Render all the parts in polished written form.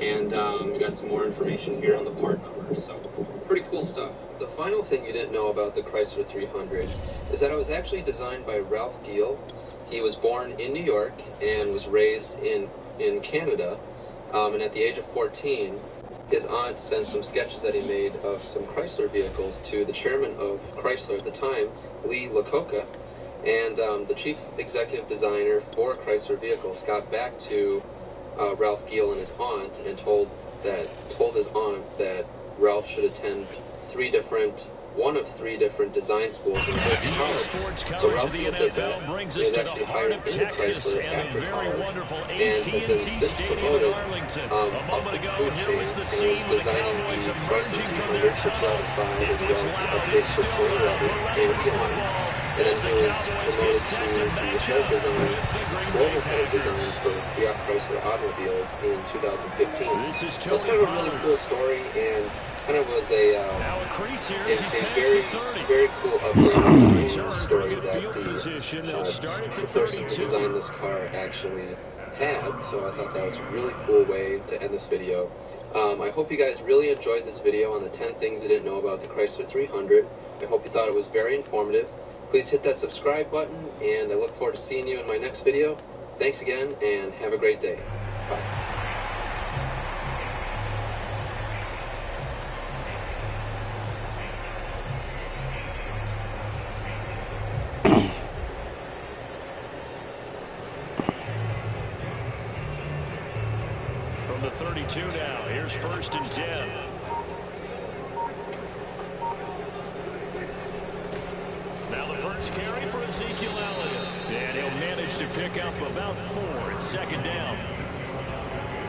and we got some more information here on the part number. So pretty cool stuff. The final thing you didn't know about the Chrysler 300 is that it was actually designed by Ralph Giel. He was born in New York and was raised in Canada, and at the age of 14, his aunt sent some sketches that he made of some Chrysler vehicles to the chairman of Chrysler at the time, Lee Iacocca, and the chief executive designer for Chrysler vehicles got back to Ralph Giel and his aunt and told his aunt that Ralph should attend one of three different design schools in this college. So Ralph did that. Brings He us was to the actually heart hired of into Texas Chrysler and after the very college wonderful and has been AT&T since Stadium in promoted Arlington. up A moment the ago, food here chain was the and scene was with the designing Cowboys the emerging Chrysler from 300 their for tunnel. 2005 It as was well as loud, updates it's for still loud. 2011 We're ready and for beyond. football And then as he the was Cowboys promoted get set to to match head up design, with the Green Bay global head of design Packers. for Fiat Chrysler automobiles in 2015. This is So it's Tony kind of a really Pollard. cool story and kind of was a Now a crease here as he's past very, the 30. very cool upgrade Return, story bring in that field position. They'll start at the the person who 32. designed this car actually had. So I thought that was a really cool way to end this video. I hope you guys really enjoyed this video on the 10 things you didn't know about the Chrysler 300. I hope you thought it was very informative. Please hit that subscribe button, and I look forward to seeing you in my next video. Thanks again, and have a great day. Bye. From the 32 now, here's 1st and 10. Now the first carry for Ezekiel Elliott. And he'll manage to pick up about 4. It's 2nd down.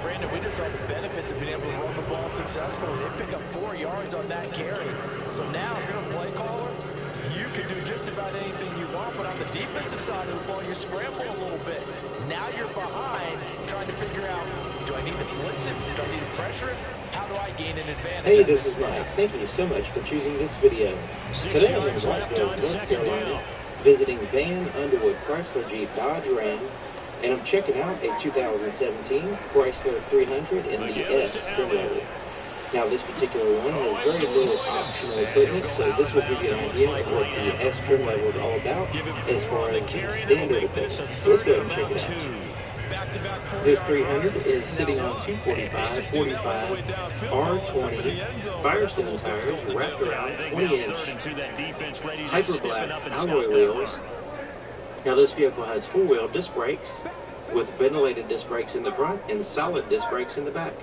Brandon, we just saw the benefits of being able to run the ball successfully. They pick up 4 yards on that carry. So now, if you're a play caller, you can do just about anything you want. But on the defensive side of the ball, you scramble a little bit. Now you're behind, trying to figure out, do I need to blitz it? Do I need to pressure it? How do I gain an advantage? Hey, this is Mike. Thank you so much for choosing this video. 6 Today I'm yards in left Rockville, on North 2nd Carolina, down. visiting Van Underwood Chrysler Jeep Dodge Ram, and I'm checking out a 2017 Chrysler 300 in the S trim level. Now this particular one has very little optional equipment, so this will give you an idea of what the S trim level is all about as far as the standard equipment. So let's go ahead and check it out. This 300 is sitting on 245, 45, R20 Firestone tires wrapped around 20-inch Hyper Black alloy wheels. Now this vehicle has 4-wheel disc brakes with ventilated disc brakes in the front and solid disc brakes in the back.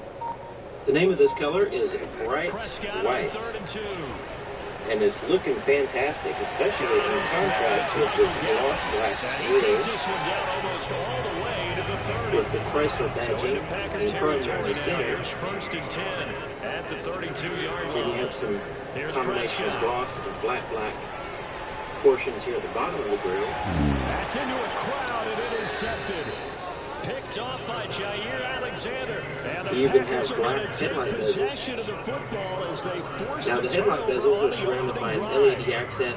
The name of this color is Bright White, and it's looking fantastic, especially in contrast with this gloss black with the Chrysler badging and chrome in the center. First and 10 at the 32-yard line. Then you have some combination of gloss and black portions here at the bottom of the grill. That's into a crowd and intercepted. Picked off by Jair Alexander. And the You even Packers have are going black to take headlight possession of the football as they force Now the the headlight turnover bezels on are the surrounded by opening an drive. LED accent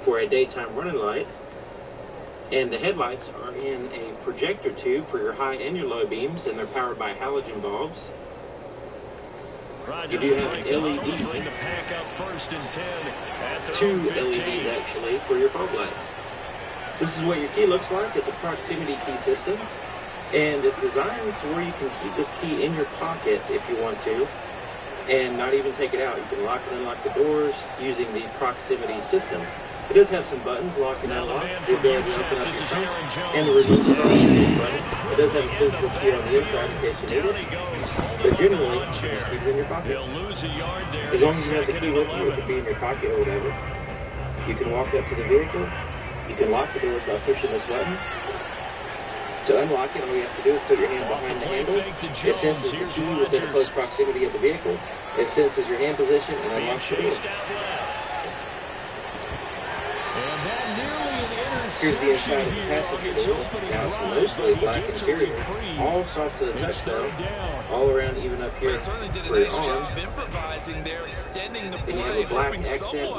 for a daytime running light. And the headlights are in a projector tube for your high and your low beams, and they're powered by halogen bulbs. You do have an LED, Bring the pack up 1st and 10 at their 2 own 15. LEDs actually, for your fog lights. This is what your key looks like. It's a proximity key system, and it's designed to where you can keep this key in your pocket if you want to, and not even take it out. You can lock and unlock the doors using the proximity system. It does have some buttons, lock and unlock, the ability to open up your trunk, and the remove button. It does have a physical key on the inside in case you need it, but generally, you just keep it in your pocket. As long as you have the key with you, it could be in your pocket or whatever. You can walk up to the vehicle. You can lock the doors by pushing this button. To unlock it, all you have to do is put your hand behind the handle. It senses the key within close proximity of the vehicle. It senses your hand position and unlocks the door. Here's the inside of the passenger door. Now it's mostly black interior, all soft to the touch though, all around even up here for your arms. Then you have a black accent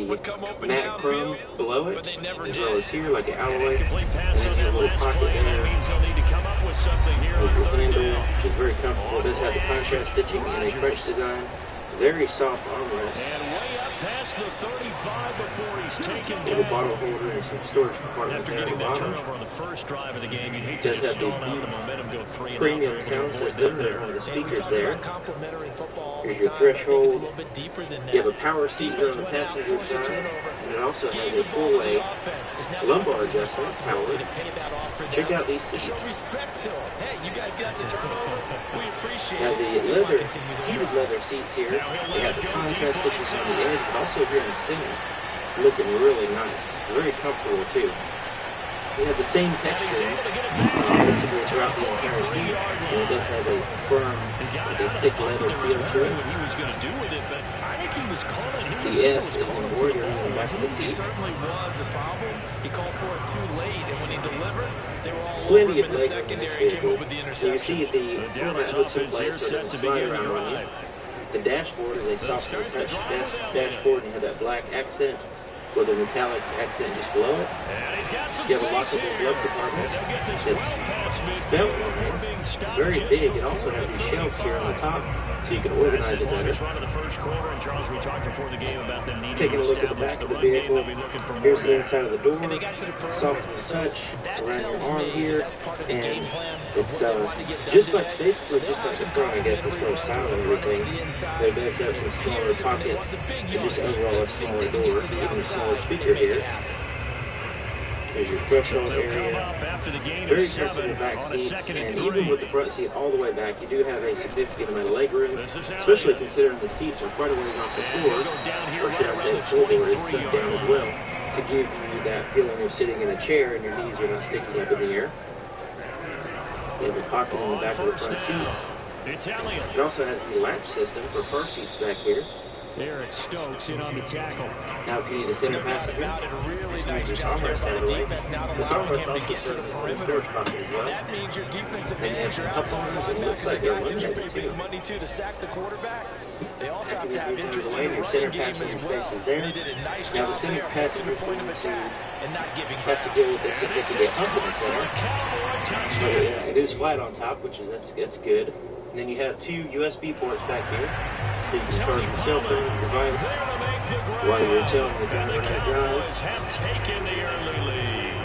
with the matte chrome below it, as well as here like an alloy, and then you have a little pocket there something here on The third handle down. is very comfortable. It does have the contrast stitching and a crush design. Very soft armrest. And way up past the 35 before he's taken With a down. bottle holder and some storage compartment After there at the getting that bottom. turnover on the first drive of the game, you'd hate to Does just have the stall out the momentum, go 3 and out. premium sound system. There are the And we speakers talk there. about complimentary football all Here's the your time, but I think it's a threshold. little bit deeper than that. You have a power seat on Defense the went out, passenger forced a side, turnover, and it also gave has the a ball to the full-way offense. It's now the lumbar offense's adjustment responsibility power. to pay that off for them. Check out these To seats. show respect to them. Hey, you guys got the turnover. We appreciate Now it. the We want leather, to continue the heated drive. leather seats here. Now he'll They let have it the go contrast deep stitches right on the side. edge, but also here in the center. Looking really nice. Very comfortable too. They have the same And he's texture able to get it back visible to throughout the the entire 43-yard seat, and it line. does have a firm, He got like out a of the thick pocket. leather There was feel to wondering it. what he was going to do with it, but I think he was calling. His The receiver S was is calling for the embroidered on ball, the back wasn't of the he? He seat. certainly was a problem. He called for it too late, and when he delivered, they were all over Plenty him of in the leg room in this secondary and came vehicle. up with the So you interception. see the The format Dallas hooks in offense here place so set it to can slide begin the around on you. drive. The dashboard is a They'll soft start the touch drive without dashboard, and you have that black accent with a metallic accent just below it. And he's got some You have a space lockable here. glove compartment. And they'll get this It's well past belt midfield before line. being It's stopped very just big. It also before has the these shelves here on the 35. top, so you can That's organize his it better. longest run of the first quarter. And Charles, we talked before the game about them needing Taking to a look at the establish back the of the run game. vehicle. They'll be looking for more Here's of the that. inside of the door. And they got to the perimeter. Soft So touch that around your tells arm me here, that's part of the and game plan of it's what they want to get done just like today. basically So they'll just have like the some front, I guess, as complimentary far as runs style where and they run it to everything. the inside. There does have some smaller Here's when they pockets want the big and just yardage. overall a They think smaller they can door, get to the even a smaller outside speaker and make here. it happen. There's your So threshold they'll come area. up after the gain of Very 7 comfortable back on a seats, 2nd and and 3. even with the front seat all the way back, you do have a significant amount of leg room, This is how especially they- considering the seats are quite a ways off the And floor, he'll go down here or right should I around say the the floor is 23-yard sunk down as line. well, to give you that feeling of sitting in a chair and your knees are not sticking up in the air. You have a pocket in the On back of the first front down, seat. it's Elliott. It also has the latch system for car seats back here. There it's Stokes in on the tackle. Now if you need a center No doubt passenger, about it. A really nice this job there armrest by out the of the way. defense, not This allowing armrest him to also get to the serves as a perimeter. storage pocket as well. That means your defensive And ends, your a couple outside of them, it looks linebackers, like the they're guys that you're eliminated paying too. big money to sack the quarterback. They also have to After have you interest move in away, the your running center game as passenger well. space is there. They did a nice Now the job center there, picking passenger the point of seats attack and not giving have to ground. deal with this And it's significant hump in caught the for a center. Cowboy But touchdown. it is flat on top, which is that's good. And then you have two USB ports back here, so you can charge Tony your cell Palmer phone there device to make the while you're grab. telling the And the driver how to drive. Cowboys have taken the early lead.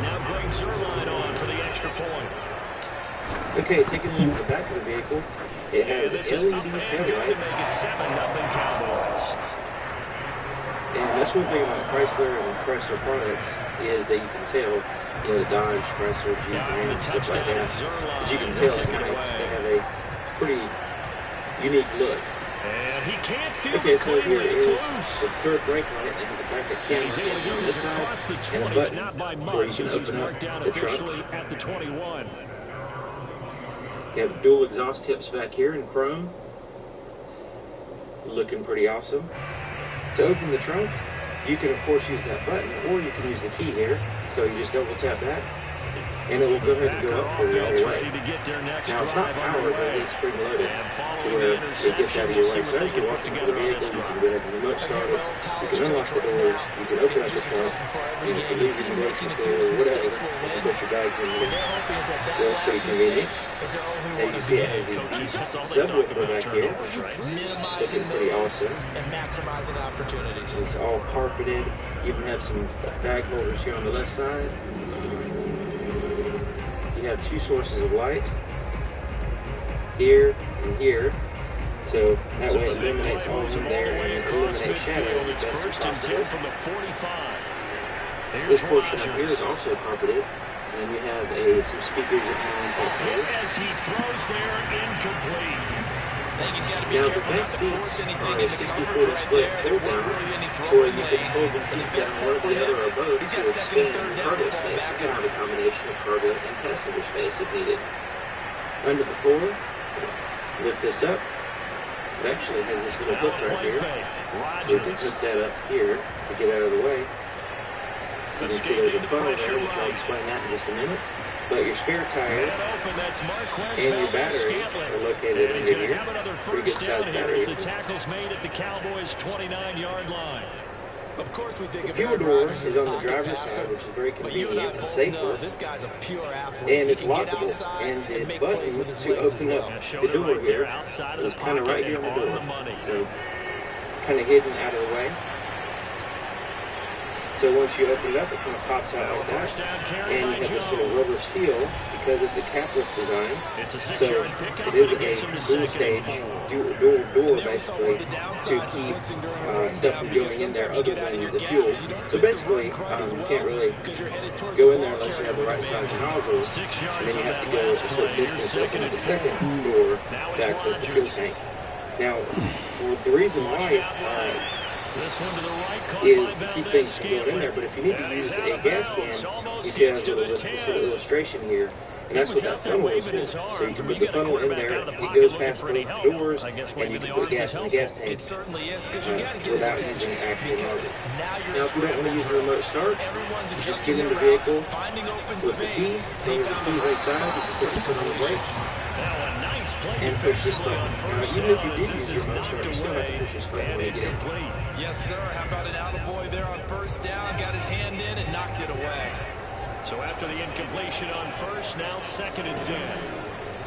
Now Greg Zuerlein on for the extra point. Okay, taking a look at the back of the vehicle, it And has this is LED up and tail good to lights. make it 7-0 Cowboys. And that's one thing about Chrysler and Chrysler products is that you can tell, the Dodge, Chrysler, Jeep, Now after Ram, the stuff like touchdown, that. it's Zuerlein. As you can He'll tell, kick it they away. have a pretty unique look. And he can't feel Okay, it so here cleanly. is It's loose. the third brake light and the backup camera He's able to get on this this side, across the and 20, a but button not by where you much can as he's open marked up down the trunk. officially at the 21. You have dual exhaust tips back here in chrome. Looking pretty awesome. To open the trunk, you can of course use that button, or you can use the key here. So you just double tap that, and it will go ahead and go Packer up for you all offense the way. ready to get their next Now it's not drive powered, but underway. it is spring loaded. And To following where the it gets interception, out of we'll your see way. what So they as can you put walk into the together on vehicle, this you can drive. go ahead and remote start it. You can unlock the doors. You can open up the trunk. And if you need to go to the door or whatever, you can put your bags in What there. they're hoping is that So it's last pretty mistake convenient. is their only And one you of see the it has game. the Coaches, that's all they talk subwoofer about, back here. turnovers, right? Minimizing Looking pretty those awesome. and maximizing opportunities. It's all carpeted. You even have some bag holders here on the left side. You have two sources of light, here and here. So that So way the it big eliminates play all moves room him all the there way and across eliminates shadow. midfield. It's as best as first and possible. 10 from the 45. This Here's portion up here Rodgers. is also carpeted. And you have some speakers that hang on top of Hit it. as he throws there, incomplete. I think he's got to be Now, the careful back not to seats force anything are into 60-40 coverage right split there. There pull weren't down, really any where throwing you can lanes. fold the But the seats best down part one or for the him, other or both he's to got second and expand third down cargo to fall space. back You can have on. a combination of cargo and passenger space if needed. Under the floor, lift this up. It actually has this little hook right Play here. fake. You can Rodgers. hook that up here to get out of the way. You can see Escaping there's a the funnel pressure there, which I'll right. explain that in just a minute. But your spare tire Man open, that's Marquez and your Valdez-Scantling. battery are located And he's under going to here. have another Pretty first good down sized here battery. as the tackle's made at the Cowboys' 29-yard line. Of course, we think The of fuel Aaron door Rodgers is as a on the pocket driver's passer, side, which is very but you and I convenient and both safer. know this guy's a pure athlete. And He it's can get lockable, outside and and the make button plays with his to legs as open well. up the door right here there outside of is the kind of right pocket here on the and on door. the money. So kind of hidden out of the way. So once you open it up, it kind of pops out like that. First down carry And by you have this little Jones. rubber seal because it's a capless design. It's a So 6-yard pickup, it is and it gets him to a second dual stage, and 4. dual door There we saw one basically of the to downsides of keep blitzing during a stuff run down from because going in there sometimes you other get out of than your the fuel. gaps. You don't So fit the basically, run crud as you well can't really because you're headed towards go the in there ball unless you carrier have the with right size abandon. nozzle, 6 and yards then you on have that to go a last certain play. Here's distance second open and the second 4. door Now to it's access the fuel Rodgers. tank. Now, the reason Flush why out wide. This one to the right, caught is by to keep Valdez things from going in Scantling. there, but if you need to And use he's a out of gas bounds. can, Almost you see gets how to the there's a 10. little illustration here, and He that's was what that out there funnel is waving for. his So you arms. can When put you the got a funnel in quarterback there, out of the it pocket goes looking past for any the help, doors, I guess and waving you the can put arms gas is in the gas helpful. tank It certainly is because you got to get his without attention using actual because nozzle. now you're Now, in if you don't want to scramble use the drill. remote So start, everyone's you just adjusting get in their the routes, vehicle finding open with the key, space. He hold the found key the right right side, spot you for can the put on the completion. brake, Now a nice play and push this defensively button. on Now, first even if down you as did this use is your remote knocked start, you still have to away push this button and when you get in. incomplete. Yes, sir. How about an attaboy there on first down? Got his hand in and knocked it away. So after the incompletion on first, now 2nd and 10.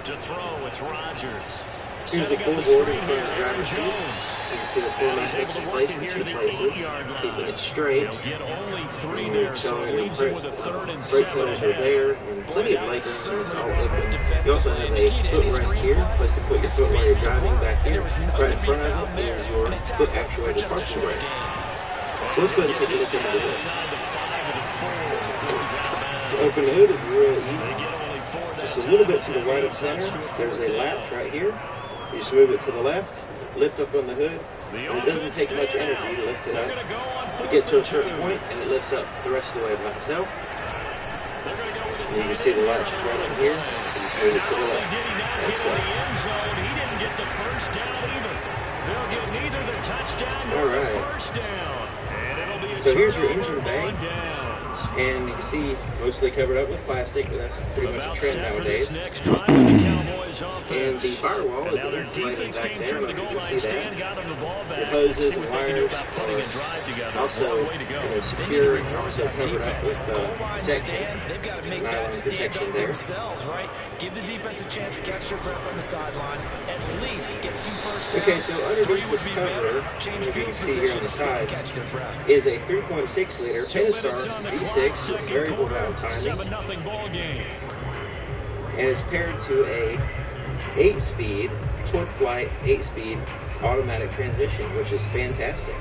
To throw, it's Rodgers. Here's the Setting up full the board screen in here, front of the Aaron driver's seat. Jones. You can see the And format he's able takes to work place it in here to two the places, 8-yard keeping line. it straight. They'll get only 3 And there, so it accelerator leaves him with a press, 3rd and brake 7 pedals are ahead. there, and Boy, plenty of that was legroom, and it's certainly all well read open. You also defensively. have And a the key to any footrest here, screenplay place to put your is foot while space you're to driving work. back And here. there was nothing Right in to be front of found it there. is your And a foot tackle for actuated just a parking short brake. gain. So let's go ahead and Get take a this look guy into this. inside the 5 of the 4 before he's out of To bounds. open the hood is real They easy. get only 4 that Just a time. little bit It's to the an right of 8 center, touch to a there's 4th a down. latch right here. You just move it to the left, lift up on the hood, The and it doesn't offense take much staying energy out. to lift it They're up. going to go on You 4th get to a and 2. certain point, and it lifts up the rest of the way by itself. They're going to go with a And you tight can see end the here latch on the right running here. play. You just And move it not to the only left. did he not get in the end zone, he didn't get the first down either. They'll get neither the touchdown nor the first down. And it'll be a So here's your turnover engine bay. on downs. And you can see mostly covered up with plastic, but that's pretty much About a trend set for nowadays. this next drive of the Cowboys And offense. the firewall And is now their insulated defense back came there. I through don't the know goal if you line can see stand, that. got them the ball The back. hoses See and what they can do wires about putting a are drive together. also Long way to go. They need to secure and reward also that covered up defense. with Goal line protection. stand, they've got to make Nylon that stand protection up there. themselves, right? Give the defense a chance to catch their breath on the sidelines. At least get 2 first downs. Okay, so underneath 3 would this be better. cover, Change as you field can see here on position the side, catch their breath. is a 3.6 liter 2 minutes on the Pentastar clock, V6 with second variable quarter, valve timing, 7-0 ball game. and it's paired to a 8-speed, torque flight 8-speed automatic transmission, which is fantastic.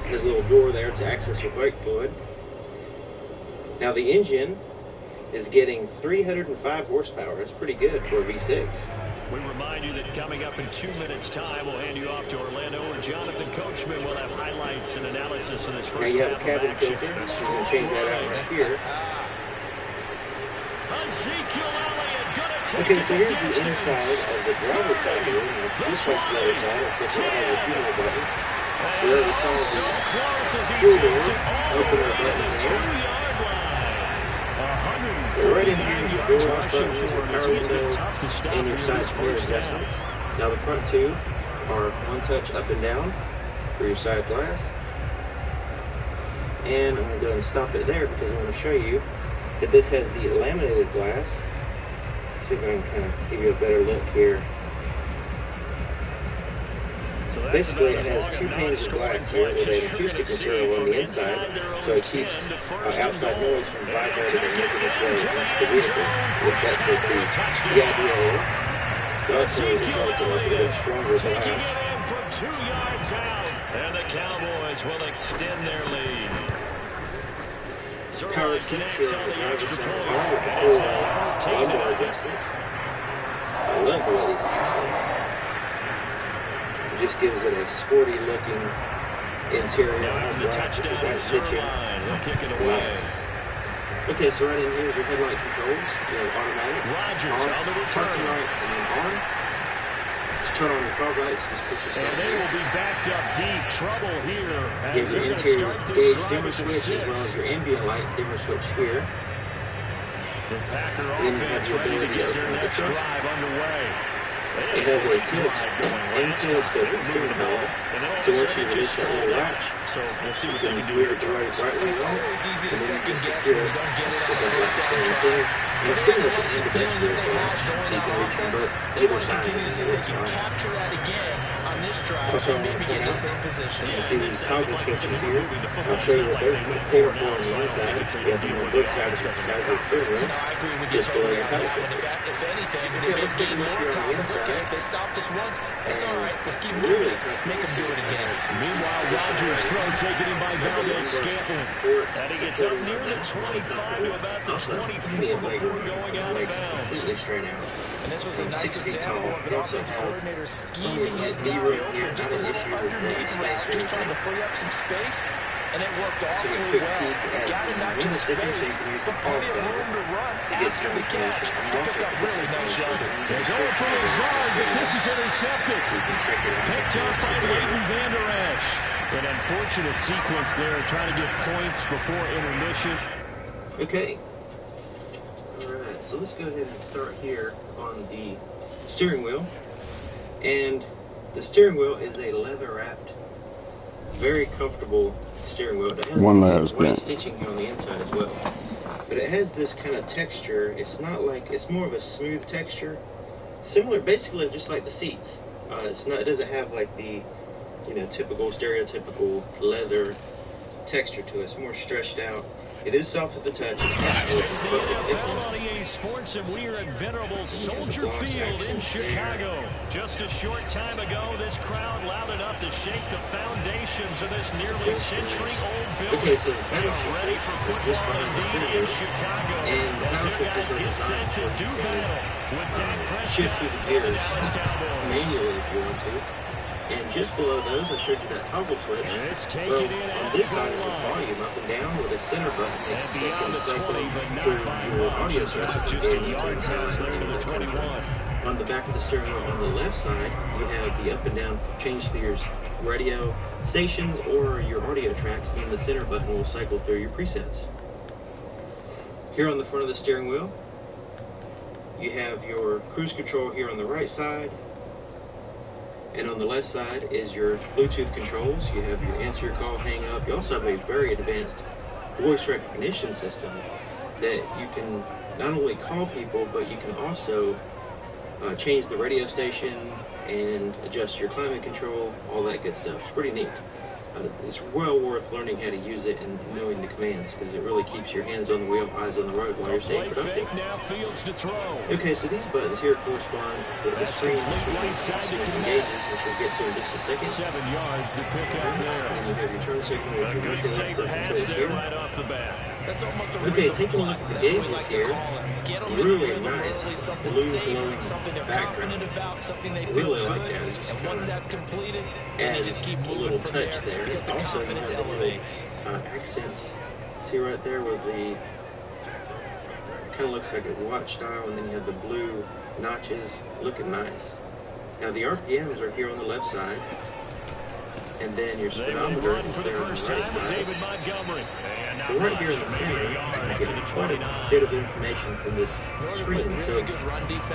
There's a little door there to access your brake fluid. Now the engine is getting 305 horsepower. That's pretty good for a V6. We remind you that coming up in 2 minutes' time, we'll hand you off to Orlando, where Jonathan Coachman will have highlights and analysis of this Now first you have a half of cabin action. filter. You can change that out right here. Ezekiel Elliott gonna take Okay, it so the here's the distance. inside of the driver's side here. And it's just like the other side, except it has a few more buttons. We already saw So the close as he fuel takes door. it all the Open way our to the button there. 2-yard line. So right in here, your 149 yards door off rushing buttons, for your him. power It's been window, tough to stop and your here side this flare first down. adjustments. Now the front two are one touch up and down for your side glass. And I'm going to go and stop it there because I want to show you that this has the laminated glass. See if I can kind of give you a better look here. So that's Basically, about it as long has a two panes of non-scoring glass here play with as a you're going to acoustic see material on from the inside inside, their so own it 10 keeps to first and outside goal. noise from And he'll vibrating take and it making its way into the into the end vehicle, zone for which a that's what Cowboy the touchdown. idea is. But also, it's Ezekiel like a little bit Elliott stronger taking glass. it in from 2 yards out. And the Cowboys will extend their lead. Power Zerline seats connects here on on the the extra driver's point. side with the And it's full now 14 lumbar to 0. adjustment. I love the way these seats look. It just gives it a sporty looking interior. Now on after the black, touchdown, which is it's nice stitching. Zerline. He'll kick it away. Nice. Okay, so right in here is your headlight controls. You have automatic. Rodgers on the return. Parking light and then on. Just turn on your fog lights. Just push the And stop they button. will be backed up deep. Trouble here You as have your they're going to interior start this gauge drive dimmer at the switch as well 6. as your ambient light dimmer switch here. The Packer Then you have offense the ready to ability to get their open the next trunk. drive underway. It has a telescope steering column, so once you release that little latch, so we'll see what you they can can do veer here. it right It's around, always easy to and then second you guess can when you don't get it on with a that fourth down latch try. and But it's they pretty much like an the feeling that they had going you on can offense. convert They either want to side continue to see if they can side. capture that again on this drive Also, and maybe get in the point same position. You Yeah, see and these it's toggle like I said, switches we're here. moving the I'll football. show It's you not what like they're they went for for it on now, the so I don't think inside. it's a You have deal them on where the both sides offense of doesn't the recover. steering wheel. No, I agree with you Just below totally the on toggle that one. switches. If anything, Okay, maybe let's they've take a gained look more here on the confidence. Okay, inside. they stopped us once. That's all right. Let's keep Really moving it. Make them do it again. Meanwhile, Rogers' throw taken in by Valdez-Scantling. And he gets up near the 25 to about the 24 before going out of bounds. Completely straight out. And this was a nice example of an offensive coordinator scheming his guy open just a little underneath route, just trying to free up some space. And it worked awfully well. Got him not just space, but plenty of room to run after the catch to pick up really nice yardage. They're going for Lazard, but this is intercepted. Picked up by Leighton Vander Esch. An unfortunate sequence there, trying to get points before intermission. Okay. Alright, so let's go ahead and start here on the steering wheel. And the steering wheel is a leather-wrapped, very comfortable steering wheel. It has white stitching here on the inside as well. But it has this kind of texture. It's not like, it's more of a smooth texture. Similar, basically just like the seats. It doesn't have like the, typical, stereotypical leather texture to it. It's more stretched out. It is soft at the touch. It's the NFL on EA Sports, and we are at venerable Soldier Field in Chicago. Just a short time ago, this crowd loud enough to shake the foundations of this nearly century-old building. They are ready for football indeed in Chicago as their guys get set to do battle with Dak Prescott and the Dallas Cowboys. Manually, if you want to. And just below those, I showed you that toggle switch. Take well, it in on this side is the volume up and down with a center button. And beyond the 20, but not by much. In fact, just a yard pass there to the 21. On the back of the steering wheel on the left side, you have the up and down change through your radio stations or your audio tracks, and the center button will cycle through your presets. Here on the front of the steering wheel, you have your cruise control here on the right side. And on the left side is your Bluetooth controls. You have your answer your call, hang up. You also have a very advanced voice recognition system that you can not only call people, but you can also change the radio station and adjust your climate control, all that good stuff. It's pretty neat. It's well worth learning how to use it and knowing the commands, because it really keeps your hands on the wheel, eyes on the road while you're staying productive. Okay, so these buttons here correspond to the screen engages, which we'll get to in just a second. 7 yards to pick up there. And you have your turn signal. A good safe pass there right off the bat. That's almost a okay, rhythm take a look play. at the That's what we gauges like here. to call it. Get them Really in the rhythm early, nice something blue safe, glowing something they're background. confident about, something they I feel really like good. that. It's just And once kinda that's completed, then they just keep moving from there because the also, confidence elevates. Accents. See right there with the kind of looks like a watch dial, and then you have the blue notches, looking nice. Now the RPMs are here on the left side, and then your speedometer is for the there on the first right time with side. David Montgomery. And So right here in the center, you get quite a bit of information from this screen. So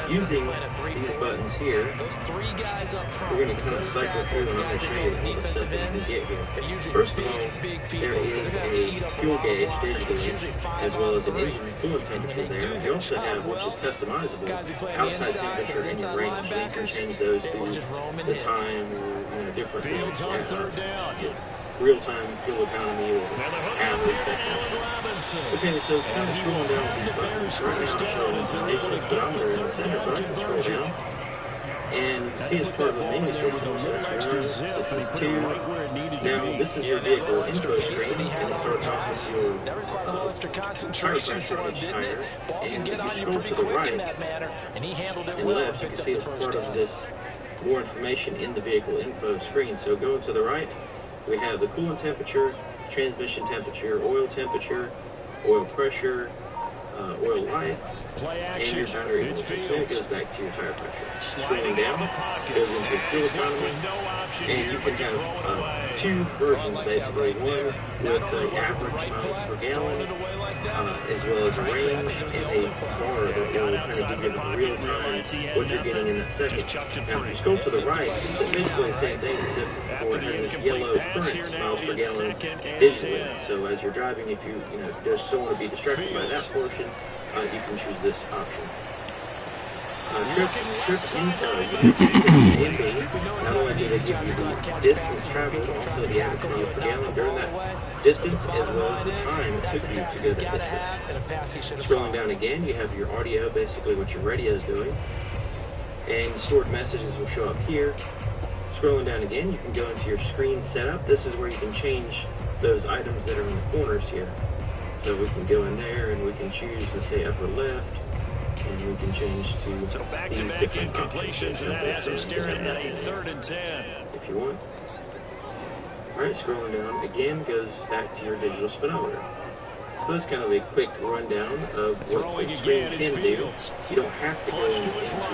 using these buttons here, we're going to kind of cycle through, and I'm going to show you all the stuff that you can get here. First of all, there is a fuel gauge digitally, as well as an engine coolant temperature there. You also have, which is customizable, outside temperature and your range. So you can change those to the time or different Fields on third down. Real-time fuel economy or average. Okay, so kind of scrolling down with these buttons. Right now, I'm showing the digital speedometer in the center, but I can scroll down. And you see it's part of the menu system. So this is 2. Now, this is your vehicle info screen, and it starts off with your tire pressure on each tire. And if you scroll to the right and left, you can see it's part of this more information in the vehicle info screen. So going to the right, we have the coolant temperature, transmission temperature, oil pressure, oil life, Play and action. your battery It's voltage. So it Fields. goes back to your tire pressure. Sliding Scrolling out of down, the pocket. goes into your fuel He's left economy, with no option and here you but can to throw it have away. two versions, basically. One with the average miles per gallon, as well as range, and a bar that will kind of give you in real time what you're getting in that second. Now, if you scroll to the right, it's basically the same thing, except for it has this yellow current miles per gallon digitally. So as you're driving, if you just don't want to be distracted by that portion, you can choose this option. Trip intel, you can see A and B. Not only do they give you the distance traveled, also the average miles per gallon during that distance, as well as the time it took you to go that distance. Scrolling down again, you have your audio, basically what your radio is doing, and stored messages will show up here. Scrolling down again, you can go into your screen setup. This is where you can change those items that are in the corners here. So we can go in there and we can choose to say upper left, and we can change to So back-to-back incompletions, and that has him staring at a 3rd and 10. If you want. Alright, scrolling down again goes back to your digital speedometer. So that's kind of a quick rundown of what the screen can do. You don't have to go into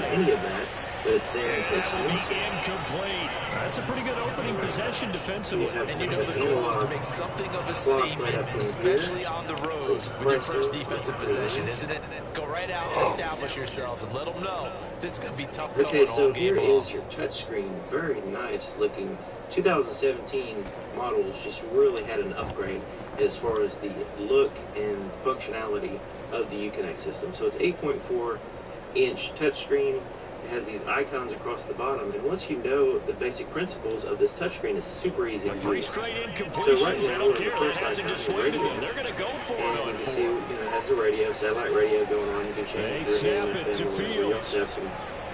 any of that, but it's there in case you want to. Incomplete. That's a pretty good opening possession defensively. And you know the goal is to make something of a statement, especially on the road with your first defensive possession, isn't it? Go right out and establish yourselves and let them know this is going to be tough going Okay, so all game here long. is your touchscreen. Very nice looking. 2017 models just really had an upgrade as far as the look and functionality of the Uconnect system. So it's 8.4-inch touchscreen. It has these icons across the bottom, and once you know the basic principles of this touchscreen, it's super easy to use. 3 straight incompletions. So right They now, don't the care. first That hasn't icon is dissuaded radio. them. They're going to go for it And on you can 4. see, it has the radio, satellite radio going on. You can change They the snap name it and to whatever. You Fields. also have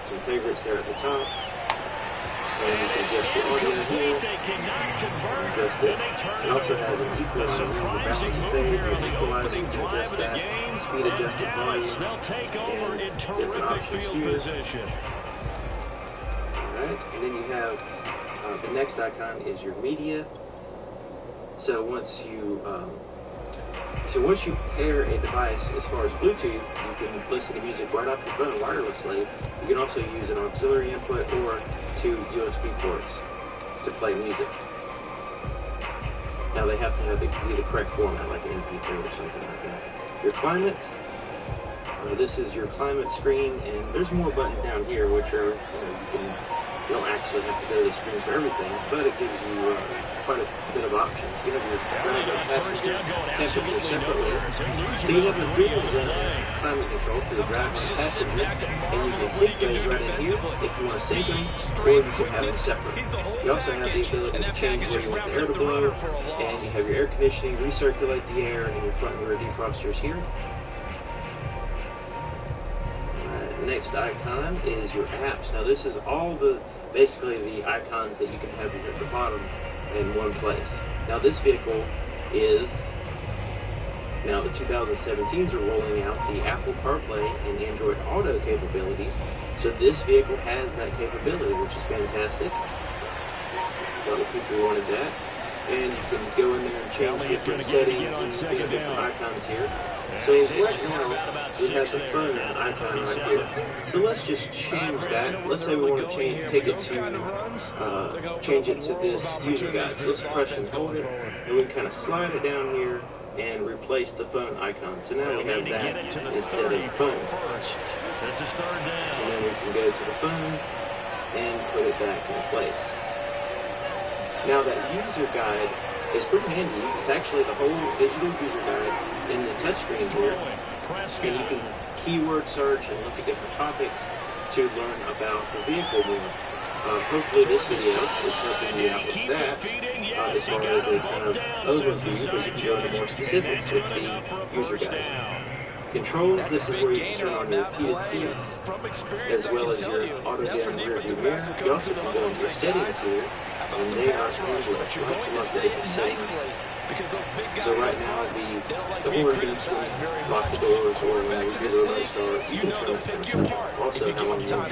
some favorites there at the top. And you can adjust the audio here. They cannot convert, Adjust and it. they turn It it also over. has an A equalizer, the surprising balance move fade, here on the the equalizer, opening you can drive adjust of the that. game. Speed And adjustment Dallas, volume. they'll take over in different terrific options field here. position. Alright, and then you have the next icon is your media. So once you pair a device as far as Bluetooth, you can listen to music right off your phone wirelessly. You can also use an auxiliary input or 2 USB ports to play music. Now they have to have the correct format, like an MP3 or something like that. Your climate. This is your climate screen, and there's more buttons down here, which are you don't actually have to go to the screen for everything, but it gives you quite a bit of options. You have your passenger temperature separately. So you have the dual climate control for the driver and passenger, and you can sync those right in here if you want to sync them, or you can have them separate. You also have the ability to change where you want the air to blow, and you have your air conditioning, recirculate the air, and your front and rear defrosters here. Next icon is your apps. Now this is all basically the icons that you can have at the bottom in one place. Now this vehicle is, now the 2017s are rolling out the Apple CarPlay and Android Auto capabilities. So this vehicle has that capability, which is fantastic. A lot of people wanted that. And you can go in there and change different settings and different icons here. So right now, we have the phone icon right here. So let's just change that. Let's say we want to change it to this user guide. So let's press and hold it, and we kind of slide it down here and replace the phone icon. So now we have that instead of phone. This is 3rd down. And then we can go to the phone and put it back in place. Now that user guide is pretty handy. It's actually the whole digital user guide in the touchscreen here. And you can keyword search and look at different topics to learn about the vehicle more. Hopefully this video is helping you out with that as far as a kind of overview, but you can go into more specifics with the user guide. Controls, this is where you can turn on your heated seats, as well as your auto-dim rear view mirror. You also can go into your settings here, and they are handled lots and lots of different settings. So right now, the horn beeps and lock the doors, or when you do the lights are, you can turn that kind of stuff off. Also, how long you want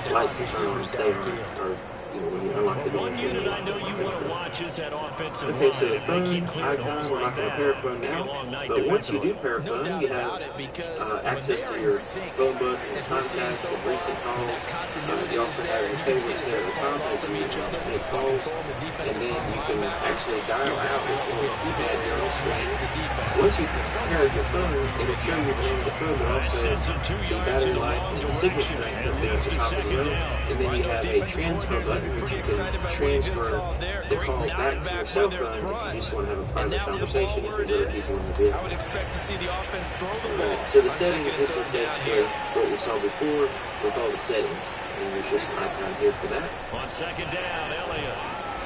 the lights to turn on and stay on, or when you unlock the One doors. unit I know you want to watch is that offensive Okay, line. so the If they keep phone clearing icon, holes we're like not going to that, pair phone it'll be a now. long night But once you defensively. do pair No phone, doubt you about have it, because when access they to are in your sync, phone book and as we're seeing contacts so and far, recent calls. that continuity You is also there. have You your can see favorites that there they're at the playing top off as of you each other make by calls. controlling the And defensive then front you can linebackers. actually dial Gives out with everyone your a keypad very here on the long way screen. for the defense. Once you Because pair someone's your going to be phone, looking for some it'll big show you the yardage. name of the phone, but That also sends him 2 the yards in battery the life wrong and the signal direction, strength and up there at leads the to top of the second row. down. And then I you know have a defensive transfer coordinators going to button, be which pretty you excited can about what you just transfer saw there. the Great call back to knockback your by cell their phone if front. you just want to have a And private now with the conversation ball with where it other is, people in the I vehicle. would expect to see the offense throw the ball Alright, so the on settings, second and this is third down basically here. what we saw before with all the settings. And there's just an icon here for that. On second down, Elliott.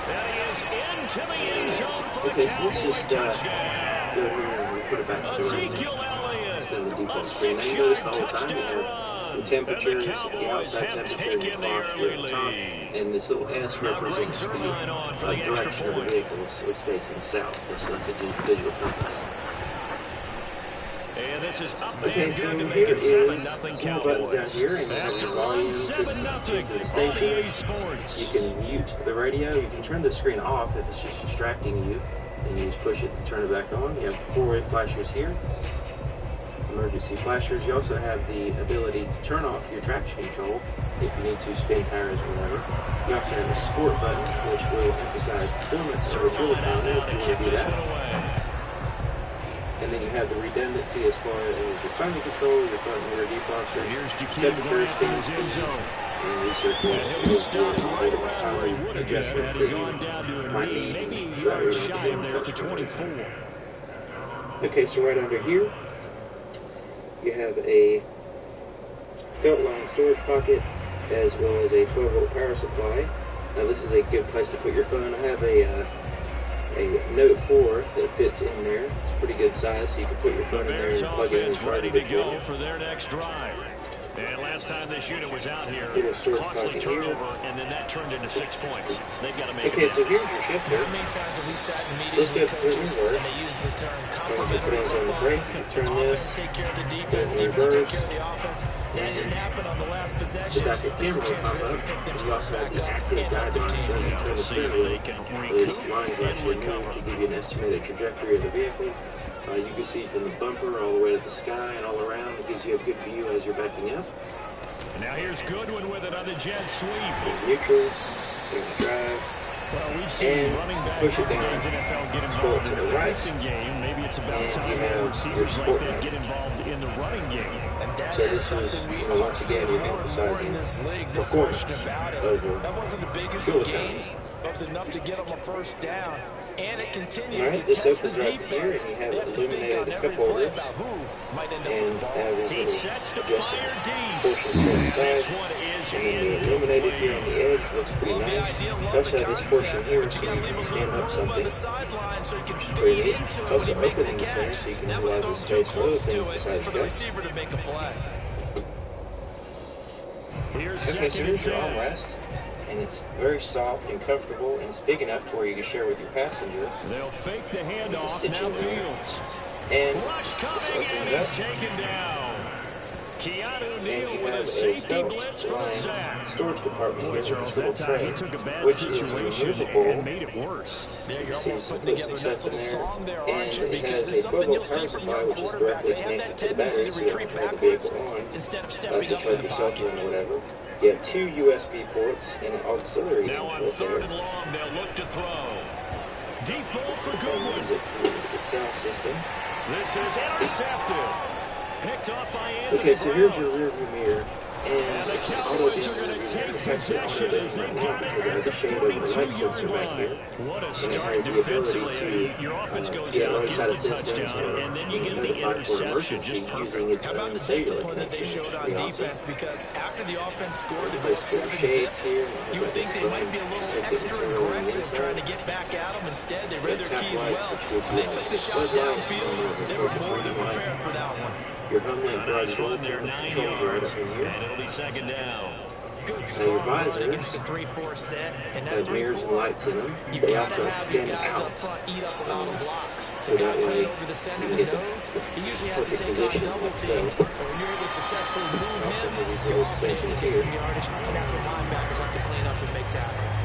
And he is into the end zone for a Okay, so Cowboy let's just touchdown. go here and we'll put it back to the running. Ezekiel Elliott, Spin the a default screen. Now you notice 6-yard the whole time you touchdown have run. the And temperatures, the the Cowboys outside have temperature, your taken the clock here early at the top, lead. and this little S Now Greg represents the Zuerlein on for the extra direction of the point. vehicle. It's facing south. It's not the digital compass. And this is up Okay, and so good to make here it is 7-0 some buttons Cowboys. down here, and you have After your run, volume, 7-0 to the on EA station. Sports. You can mute the radio. You can turn the screen off if it's just distracting you, and you just push it to turn it back on. You have 4 flashers here, emergency flashers. You also have the ability to turn off your traction control if you need to spin tires or whatever. You also have a sport button, which will emphasize performance over fuel economy if you want to do that. And then you have the redundancy as far as your climate control, your front and rear defroster, Here's Jakeem Grant from his end zone. And he'll be stopped right around where he would have been had he gone down to a knee, maybe a yard shy of there at the 24. Okay, so right under here, you have a felt line storage pocket as well as a 12-volt power supply. Now this is a good place to put your phone. I have a Note 4 that fits in there. It's pretty good size, so you can put your phone in there and plug it in and charge ready it to if go you want. for their next drive. And last time this unit was out here, Little storage costly pocket here. turnover, and then that turned into 6 points. They've got to make Okay, it so balance. here's your shifter. How many times have we sat in Let's meetings go with coaches through and they use the term Put complementary it on the football? break, turn Offense this, take care of the put defense, it in defense take reverse, care of the offense. That and didn't happen on the last the possession. back of This is a camera will chance for pop them up. to pick You themselves also have back the up active and help their guidelines team. as you Yeah, turn we'll the see if steering they wheel. can Those recoup lines and actually recover. move to give you an estimated trajectory of the vehicle. You can see from the bumper all the way to the sky and all around. It gives you a good view as you're backing up. Now here's Goodwin with it on the jet sweep. There's neutral, there's drive, Well, we've seen and running backs push in it down. today's NFL get Pull it involved to in the the right. passing game. Maybe it's about And time you more have receivers your like sport that mode. get involved in the running game. And that So is this is, something we once are again, seeing you're more and more in emphasizing this league. No performance question about it. over That wasn't the biggest fuel of gains, economy. but it was enough to get them a first down. And it continues Alright, to this test the opens up here, defense. and you They have have to think illuminated on the every cup play holders, about who might end up with and the ball. have He these sets to little fire deep. portions here on the This side. one is And then the illuminated here on the incomplete. edge looks pretty Love the nice. idea, You love also the have this portion concept, here but you so got to you leave can a stand little up room on something. the sideline so he can Pretty fade neat. into It's it when he also makes the opening center, catch. so you can That was utilize thrown the too space for other close things to it besides for the guts. receiver to make a play. Here's Okay, so second and here's your 10. armrest, and it's very soft and comfortable, and it's big enough to where you can share with your passenger. They'll fake the handoff. Stitch Now it around. Fields. And Rush this coming, and opens he's up, taken down. Keanu and Neal you with have a safety felt blitz for the line sack. storage compartment Boy, here with Charles, this little that time tray, he took a bad which is situation removable. and made it worse. There, you're You see almost some putting together a push nice stuff in little there, song there, and aren't you? it Because has it's a something 12-volt you'll see power from supply, young which is quarterbacks. directly They have that connected to the tendency battery, to so you don't retreat have to turn the backwards vehicle on instead of to stepping up charge in the your cell pocket. phone or whatever. You have 2 USB ports and an auxiliary Now on input third there. and long, they'll look to throw. Deep ball for And Goodwin. use it through the sound system. This is intercepted. Picked off by Anthony Okay, so here's Brown. your rear view mirror. And the Cowboys are going to take possession as they've got it at the 42-yard line. What a start defensively. I mean, your offense goes out, gets the touchdown, and then you get the interception. Just perfect. How about the discipline that they showed on defense? Because after the offense scored to go up 7-zip, you would think they might be a little extra aggressive trying to get back at them. Instead, they read their keys well. When they took the shot downfield, they were more than prepared for that one. Your home link A nice drive run there, 9 controls right yards, up in here. and it'll be second down. Good, Now your strong run visor against a 3-4 set. And that has mirrors and 3-4, lights in them. you They gotta also have your extend guys out. up front eat up a lot of blocks. So The guy that way playing over the center, you the get the nose, he usually has to perfect take on position. double So, teams. But when you're able to successfully move also him, have these you're little often able to extensions get here. some yardage. And that's what linebackers have to clean up and make tackles.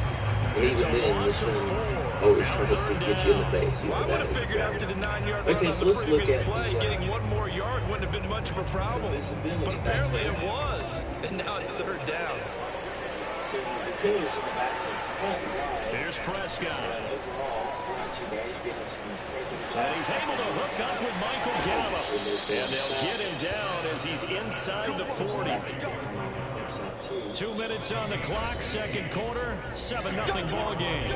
And It's even a then, loss this of 4. always Now tries to third get you in the down. face. You Well, I know would that have figured after the 9-yard run Okay, on so the let's look previous at play, the, getting one more yard wouldn't have been much of a problem. But apparently it was. And now it's third down. Here's Prescott. And he's able to hook up with Michael Gallup. And they'll get him down as he's inside the 40. 2 minutes on the clock, second quarter, 7-0 ball game.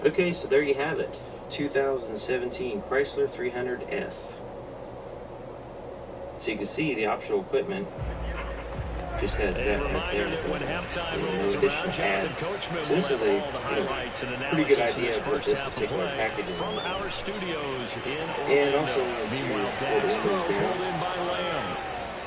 Okay, so there you have it. 2017 Chrysler 300S. So you can see the optional equipment just has A that right reminder there. that when halftime No rolls additional around, Jonathan ads. Coachman So will this have is a, all the highlights and pretty good analysis of idea this of what first this half of particular play package is from all about. our studios in And Orlando. also, Meanwhile, for Dak's the throw windows there. pulled in by Lamb.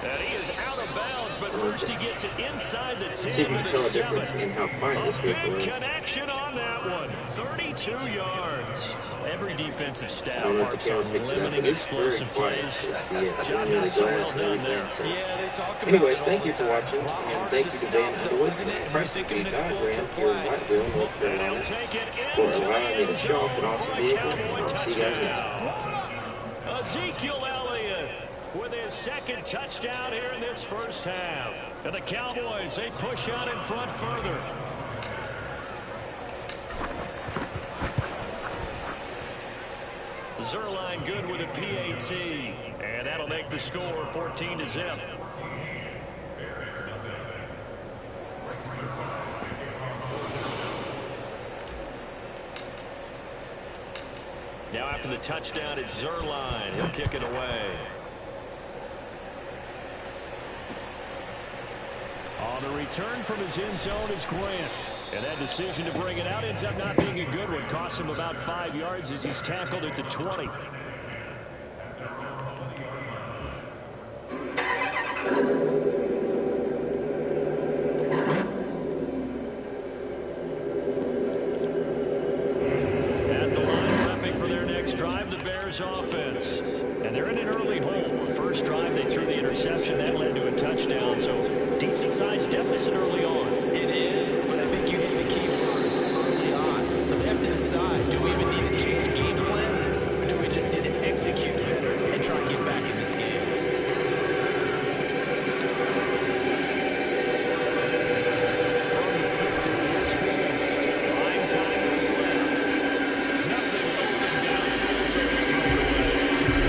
And he is out of bounds, but first he gets it inside the See if you 10 can to tell the a difference 7. in how fine this A vehicle big is. connection on that one. 32 yards. Every defensive staff I don't know if harps the on camera picks it up, limiting but it's very explosive quiet. plays. It's Job really not so glass well and done there. everything, so. Yeah, they talk about Anyways, it all thank the you for time. watching, A lot and harder thank to you to stop, Dan though, Underwood isn't it? from When you think of an Chrysler explosive here in play. Whiteville, North And he'll Carolina, take it for into the allowing me end to show off an zone awesome for a vehicle. Cowboy I'll see you guys next time. touchdown. Ezekiel Elliott with his second touchdown here in this first half. And the Cowboys, they push out in front further. Zerline good with a PAT. And that'll make the score 14-0. Now after the touchdown, it's Zerline. He'll kick it away. On the return from his end zone is Grant. And that decision to bring it out ends up not being a good one. Costs him about 5 yards as he's tackled at the 20. At the line, prepping for their next drive, the Bears offense. And they're in an early hole. The first drive, they threw the interception. That led to a touchdown. So decent-sized deficit early on. It is, but I think you hit the key words early on. So they have to decide, do we even need to change game plan, or do we just need to execute better and try and get back in this game? From the 50, here's Fields. 9 timers left. Nothing open downfield, so they throw it away.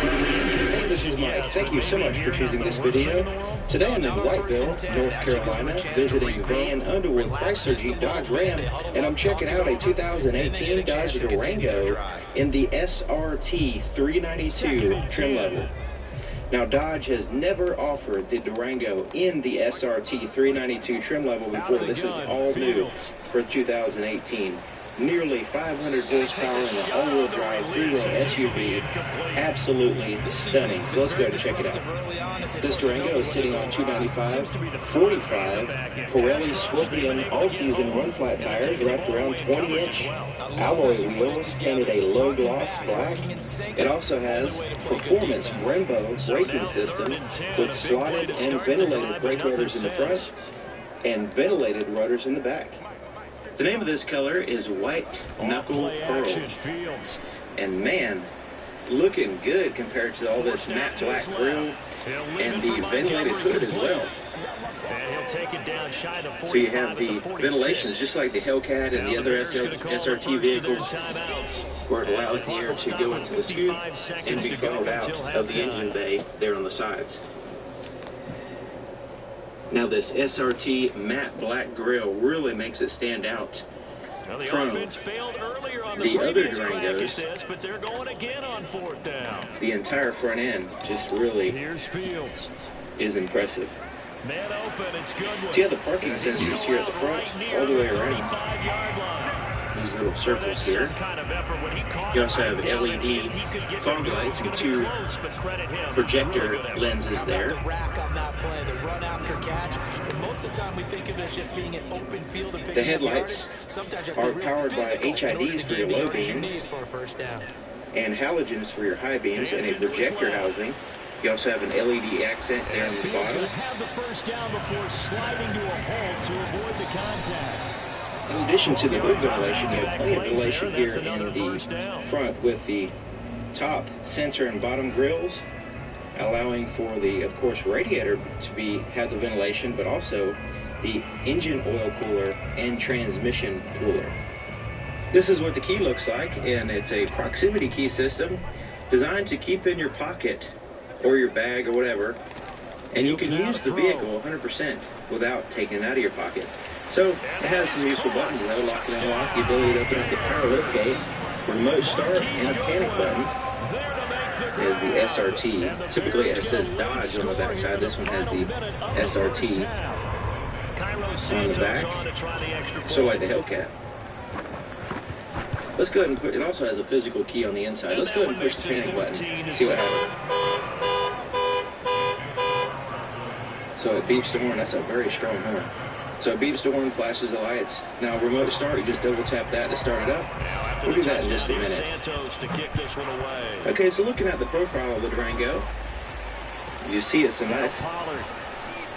Well, the Hey, this is incompletion, Mike. yes, Thank but you so maybe much for here, choosing not this the worst thing in the video. world. Today I'm in Not on Whiteville, first and 10. North Actually gives them a Carolina, chance to visiting regroup, Van Underwood relax Chrysler just a Jeep little Dodge bit. Ram, They huddle and I'm up, checking talk it out a over, and then they 2018 get a chance Dodge to continue their Durango drive. in the SRT 392 trim level. Now, Dodge has never offered the Durango in the SRT 392 trim level before. This is all new for 2018. Nearly 500 horsepower in an all-wheel drive three-row SUV. Absolutely stunning. So let's go ahead and check it out. This Durango is sitting on 295, 45 Pirelli Scorpion all-season run-flat tires wrapped around 20-inch alloy wheels painted a low-gloss black. It also has performance Brembo braking system with slotted and ventilated brake rotors in the front and ventilated rotors in the back. The name of this color is White Knuckle Pearl. And man, looking good compared to all this matte black grille and the ventilated hood as well. And he'll take it down shy to 45. So you have the ventilation just like the Hellcat and the other SRT vehicles, where it allows the air to go into the tube and be funneled out of the engine bay there on the sides. Now this SRT matte black grille really makes it stand out from the other Durangos. This, but they're going again on fourth down. The entire front end just really is impressive. Man open, it's good. So you have the parking sensors here at the front, all the way around. These little circles here. You also have LED fog lights and 2 projector lenses there. most of the time we think of it as just being an open field and The picking up headlights yardage. Sometimes you are have to be real powered by physical in order HIDs to for gain your the low yardage you beams need for a first down. and halogens for your high beams and a projector housing. You also have an LED accent there on the Field's bottom. going to have the first down before sliding to a halt to avoid the contact. In addition to the hood ventilation, you have Back-to-back plenty of plays there, ventilation that's here another in first the down. front with the top, center, and bottom grills, allowing for the, of course, radiator to have the ventilation, but also the engine oil cooler and transmission cooler. This is what the key looks like, and it's a proximity key system designed to keep in your pocket or your bag or whatever, and you can use the vehicle 100% without taking it out of your pocket. So it has some useful buttons though: lock and unlock, the ability to open up the power lift gate, remote start, and a panic button. There's the SRT. Typically it says Dodge on the back side. This one has the SRT on the back, so like the Hellcat. Let's go ahead and put, it also has a physical key on the inside. Let's go ahead and push the panic button, see what happens. So it beeps the horn. That's a very strong horn. So it beeps the horn, flashes the lights. Now remote start, you just double tap that to start it up. We'll do that in just a minute. Okay, so looking at the profile of the Durango, you see it's a nice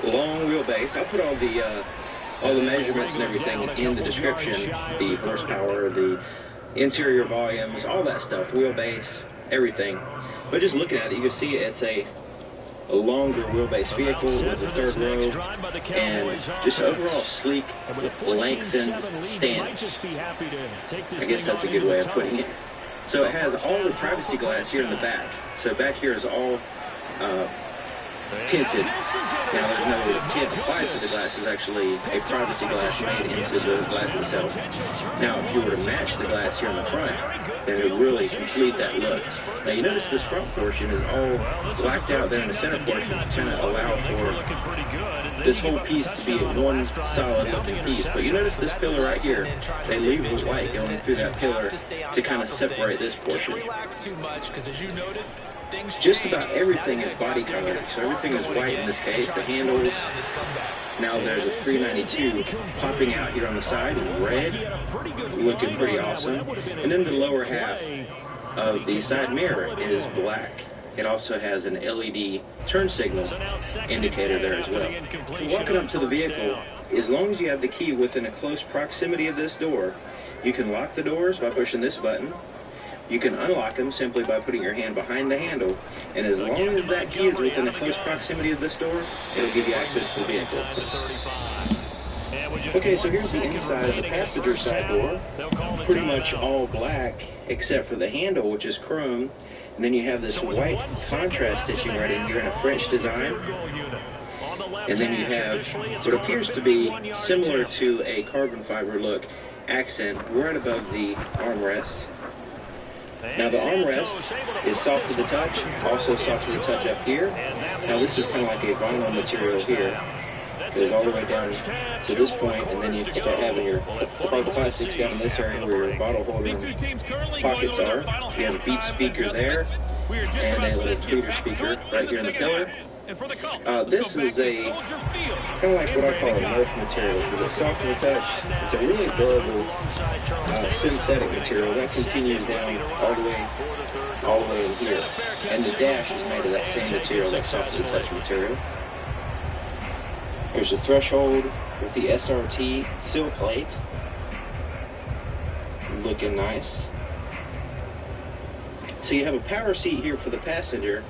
long wheelbase. I'll put all the measurements and everything in the description, the horsepower, the interior volumes, all that stuff, wheelbase, everything. But just looking at it, you can see it's a longer wheelbase vehicle with a third row, and just overall sleek, lengthened stance. I guess that's a good way of putting it. So it has all the privacy glass here in the back. So back here is all tinted. Now there's no tint applied to the glass. It's actually a privacy glass made into the glass itself. Now if you were to match the glass here in the front, then it would really complete that look. Now you notice this front portion is all blacked out there in the center portion to kind of allow for this whole piece to be one solid looking piece. But you notice this pillar right here, they leave the white going through that pillar to kind of separate this portion. Just about everything is body colored, so everything is white in this case. The handles, now there's a 392 popping out here on the side in red, looking pretty awesome. And then the lower half of the side mirror is black. It also has an LED turn signal indicator there as well. So walking up to the vehicle, as long as you have the key within a close proximity of this door, you can lock the doors by pushing this button. You can unlock them simply by putting your hand behind the handle, and as long as that key is within a close proximity of this door, it'll give you access to the vehicle. Okay, so here's the inside of the passenger side door. Pretty much all black except for the handle, which is chrome. And then you have this white contrast stitching right in here in a French design. And then you have what appears to be similar to a carbon fiber look accent right above the armrest. Now the armrest is soft to the touch, also soft to the touch up here. Now this is kind of like a vinyl material here. It goes all the way down to this point, and then you start having your hard plastics down in this area where your bottle holder pockets are. You have a Beats speaker there, and a little tweeter speaker right here in the pillar. This is a kind of like what I call a Nerf material, because it's soft to the touch. It's a really durable synthetic material that continues down all the way in here. And the dash is made of that same material, that soft to the touch material. Here's the threshold with the SRT sill plate, looking nice. So you have a power seat here for the passenger.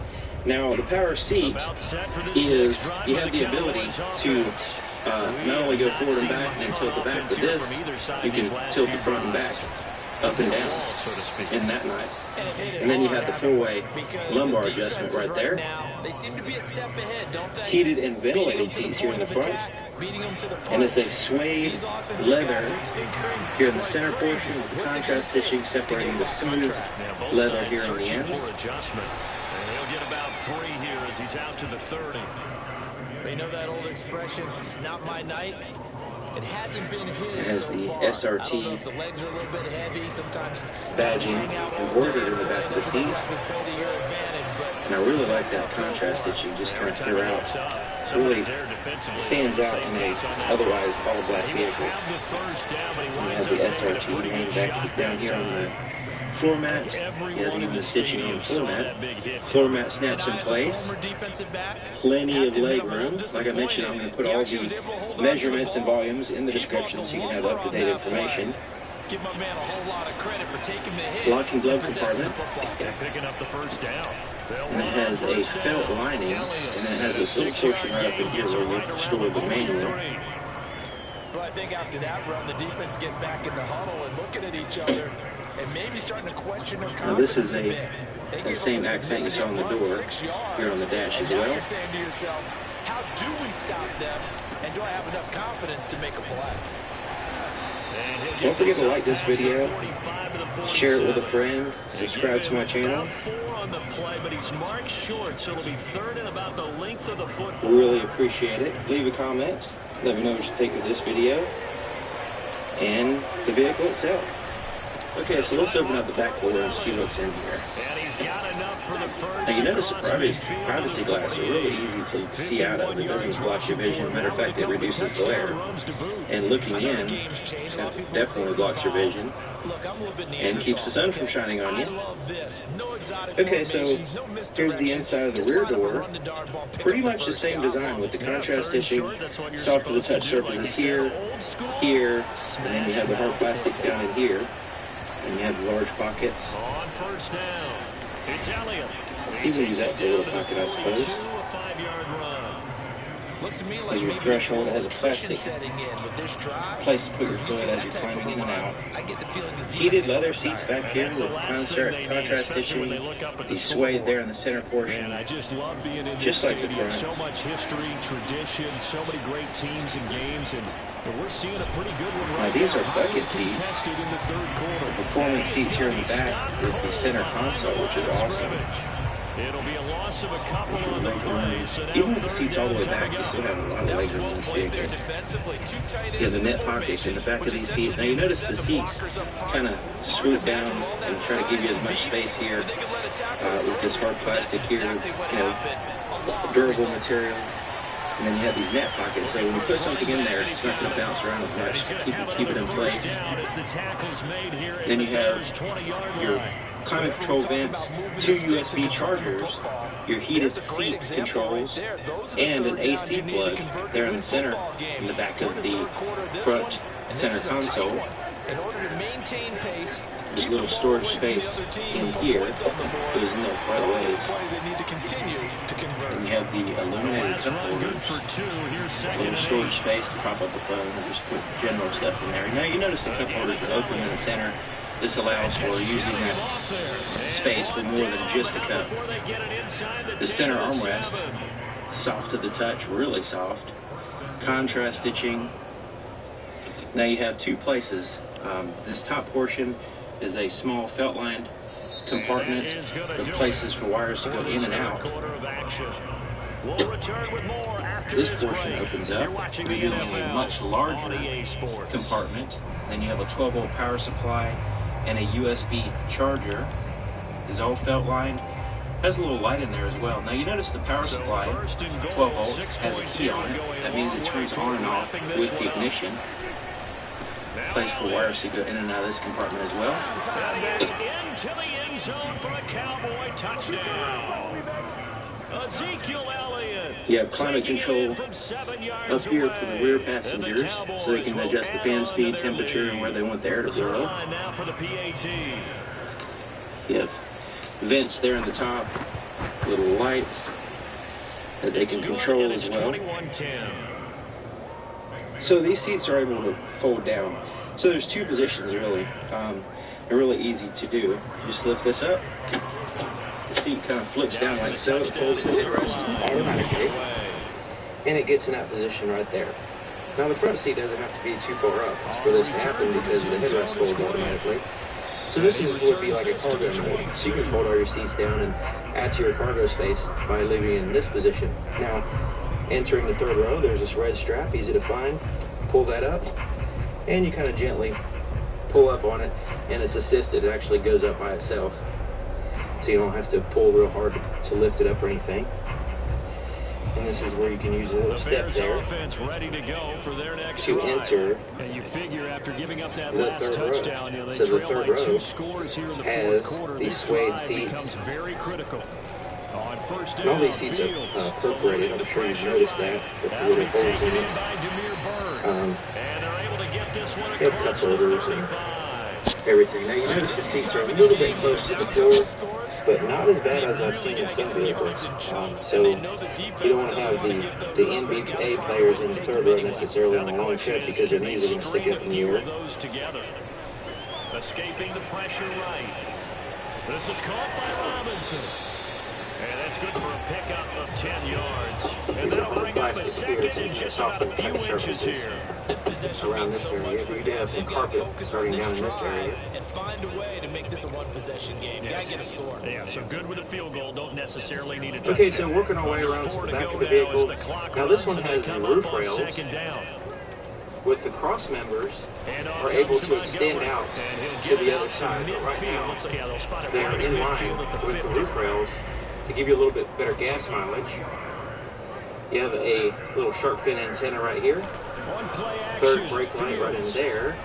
Now the power seat is, you have the ability to not only go forward and back and tilt the back, but this, you can tilt the front and back, up and down. Isn't that nice? And then you have the four-way lumbar adjustment right there. Heated and ventilated seats here in the front. And it's a suede leather here in the center portion with the contrast stitching separating the smooth leather here on the ends. He'll get about 3 here as he's out to the 30. You know that old expression, it's not my night. It hasn't been his has so the far. SRT I don't know if the legs are a little bit heavy. Sometimes badging embroidered in the back of the seat. exactly play to your advantage, but And I really like that contrast that you just kind of throughout. Really stands out in a otherwise all-black vehicle. And you have the SRT main back down here on the floor mat. You have even the stitching on the floor mat. Floor mat snaps in place. Plenty of leg room. Like I mentioned, I'm going to put all the measurements and volumes in the description so you can have up-to-date information. Give my man a whole lot of credit for taking the hit. Locking glove compartment. Picking up the first down. And it has a felt lining, and it has a little portion right up in here where we store the manual. Well, I think after that run, the defense get back in the huddle and looking at each other and maybe starting to question their confidence. Now this is the same accent you saw on the door here on the dash as well. You're saying to yourself, how do we stop them, and do I have enough confidence to make a play? Don't forget to like this video, share it with a friend, subscribe to my channel. Really appreciate it. Leave a comment. Let me know what you think of this video and the vehicle itself. Okay, so let's open up the back door and see what's in here. Now you notice the privacy glass are really easy to see out of. It doesn't block your vision. Matter of fact, it reduces glare. And looking in, it definitely blocks your vision and keeps the sun from shining on you. Okay, so here's the inside of the rear door. Pretty much the same design with the contrast stitching, soft to the touch surfaces here, here, and then you have the hard plastics down in here. And you have the large pockets. On first down, it's Elliott. You can use that for a little pocket, I suppose. Looks to me like your threshold has a plastic setting in with this drive. Place to put your foot as you're climbing in and out. Heated leather seats back here with contrast stitching. The suede there in the center portion. And I just love being in just this like stadium. the front. So much history, tradition, so many great teams and games, and we're seeing a pretty good one right now. These are bucket seats. Contested in the third quarter. The performance seats here in the back with the center console, which is awesome. It'll be a loss of a couple on the play. So even with the seats all the way back, you still have a lot of leg room in this vehicle. You have the net pockets in the back of these seats. Now you notice the seats kind of swoop down and try to give you as much space here with this hard plastic here, durable material. And then you have these net pockets, so when you put something in there, it's not going to bounce around as much. Keep it in place. Then you have your climate control vents, 2 USB chargers, your heated seat controls, and an AC plug there in the center, in the back of the front center console. In order to maintain pace, there's a little storage space in here. There's no quite a ways. And you have the illuminated cup holders. A little storage space to prop up the phone and just put general stuff in there. Now you notice the cup holders are open in the center. This allows for using that space for more than just a cup. The center armrest, soft to the touch, really soft. Contrast stitching. Now you have 2 places. This top portion is a small felt-lined compartment with places for wires to go in and out. This portion opens up, revealing a much larger compartment. Then you have a 12-volt power supply and a USB charger. Is all felt-lined. Has a little light in there as well. Now you notice the power supply, 12 volts, has a key on it. That means it turns on and off with the ignition. Place for wires to go in and out of this compartment as well. And into the end zone for a Cowboy touchdown. Ezekiel Elliott. You have climate control up here for the rear passengers, so they can adjust the fan speed, temperature, and where they want the air to blow. You have vents there in the top, little lights that they can control as well. So these seats are able to fold down. So there's 2 positions really. They're really easy to do. You just lift this up. The seat kind of flips down like so. It folds to the rest automatically, and it gets in that position right there. Now the front seat doesn't have to be too far up for this to happen because the headrest folds automatically. So this would be like a cargo mode. So you can fold all your seats down and add to your cargo space by leaving it in this position. Now, entering the 3rd row, there's this red strap, easy to find. Pull that up, and you kind of gently pull up on it, and it's assisted. It actually goes up by itself, so you don't have to pull real hard to lift it up or anything. And this is where you can use a little step there offense ready to go for their next to enter. And you figure after giving up that the last touchdown, they so trail the by 2 row scores here in the has fourth quarter. these This suede drive seats. becomes very critical. On first down, And all these seats are perforated. I'm sure you've noticed that with the little holes in them. And they're able to get this one They have cup holders and everything. Now you notice the seats are a little bit close to the floor, but not as bad as I've seen in some vehicles. So you don't want to have the NBA players in the third row necessarily on a long trip because their knees are going to stick up in the air. Escaping the pressure right. This is caught by Robinson. And that's good for a pickup of 10 yards. And that'll bring up a second and just about a few inches here. This possession around means this so area. much for We do them. have some They've got to carpet focus starting on down this in this drive area. and find a way to make this a one-possession game. Got to get a score. Yeah, so good with a field goal. Don't necessarily need a touchdown. Okay, so working our way around to the back of the vehicle. Now this one has the roof rails with the cross members are able to extend out to the other side. But right now, they're in line with the roof rails to give you a little bit better gas mileage. You have a little shark fin antenna right here. Third brake light right in there.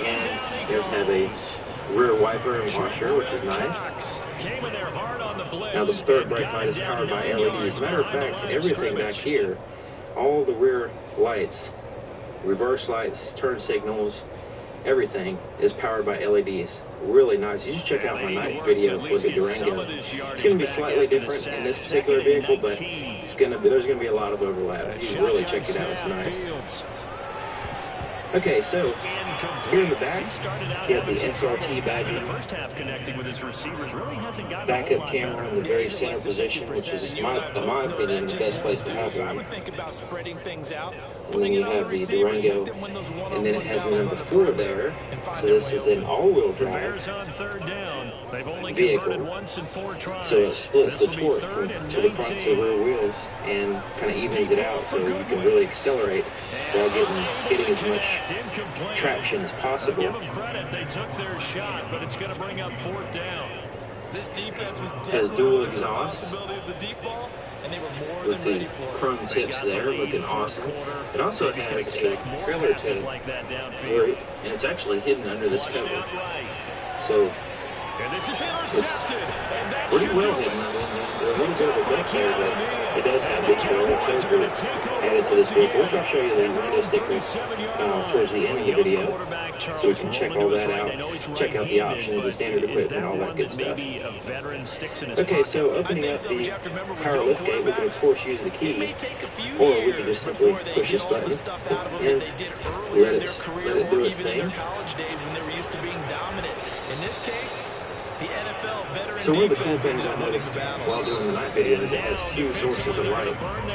And you guys have a rear wiper and washer, which is nice. Now the third brake light is powered by LEDs. As a matter of fact, everything back here, all the rear lights, reverse lights, turn signals, everything is powered by LEDs. Really nice. You should check out my night video for the Durango. It's going to be slightly different in this particular vehicle, but there's going to be a lot of overlap. You should really check it out. It's nice. Okay, so here in the back, you have the SRT badging. Backup camera in the very center position, which is, in my opinion, the best place to have one. And then you have the Durango, and then it has the number 4 there. So this is an all-wheel drive vehicle. So it splits the torque to the front to the rear wheels and kind of evens it out so you can really accelerate while getting as much traction as possible. Give them credit, they took their shot, but it's going to bring up fourth down. This defense was has dual exhaust with the chrome tips there, looking awesome. It also has a trailer to and it's actually hidden under this cover. So it's pretty well hidden. A little bit of a depth there, but it does have the trailer to added to this vehicle, which I'll show you the window sticker towards the end of the video, so we can check all that out, check out the options, the standard equipment, all that good stuff. Okay, so opening up the power lift gate, we can of course use the key, or we can just simply push this button and let it do its thing. In this case, the NFL veteran. So one of the cool things I noticed while doing the night video is it has 2 sources of light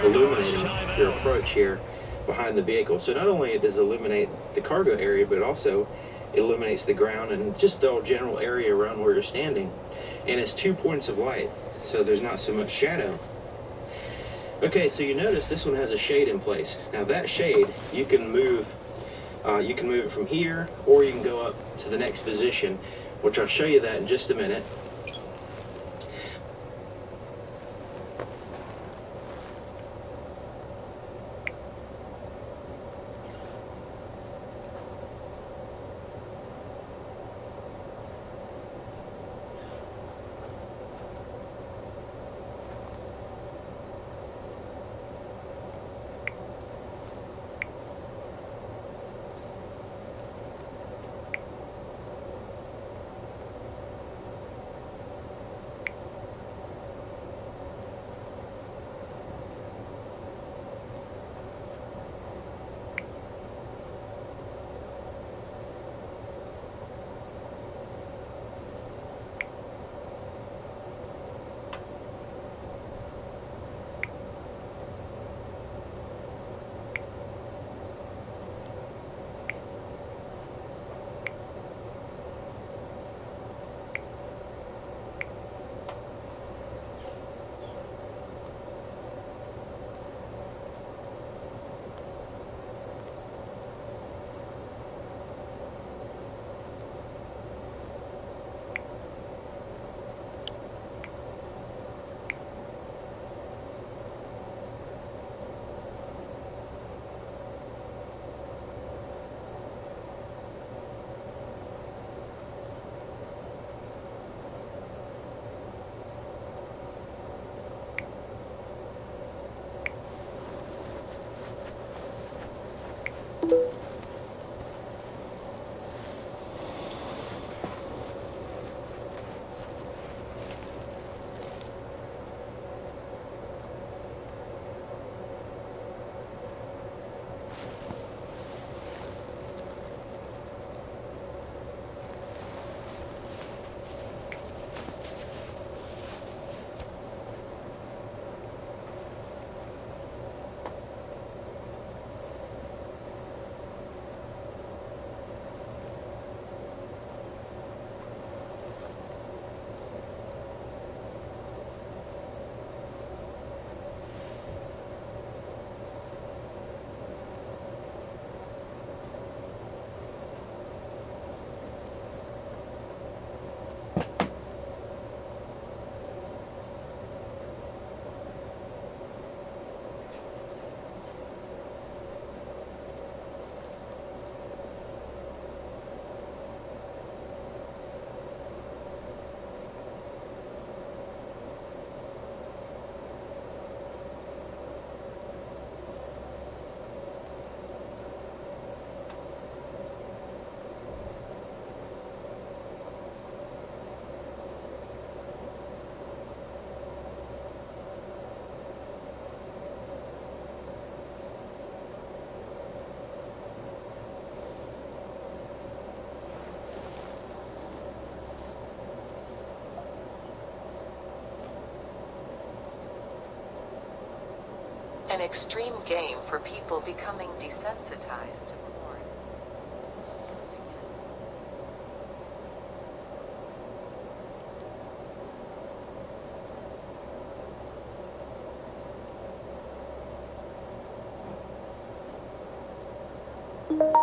illuminating your approach here behind the vehicle. So not only does it illuminate the cargo area, but it also illuminates the ground and just the general area around where you're standing. And it's 2 points of light, so there's not so much shadow. Okay, so you notice this one has a shade in place. Now that shade, you can move it from here, or you can go up to the next position, which I'll show you that in just a minute. An extreme game for people becoming desensitized to porn.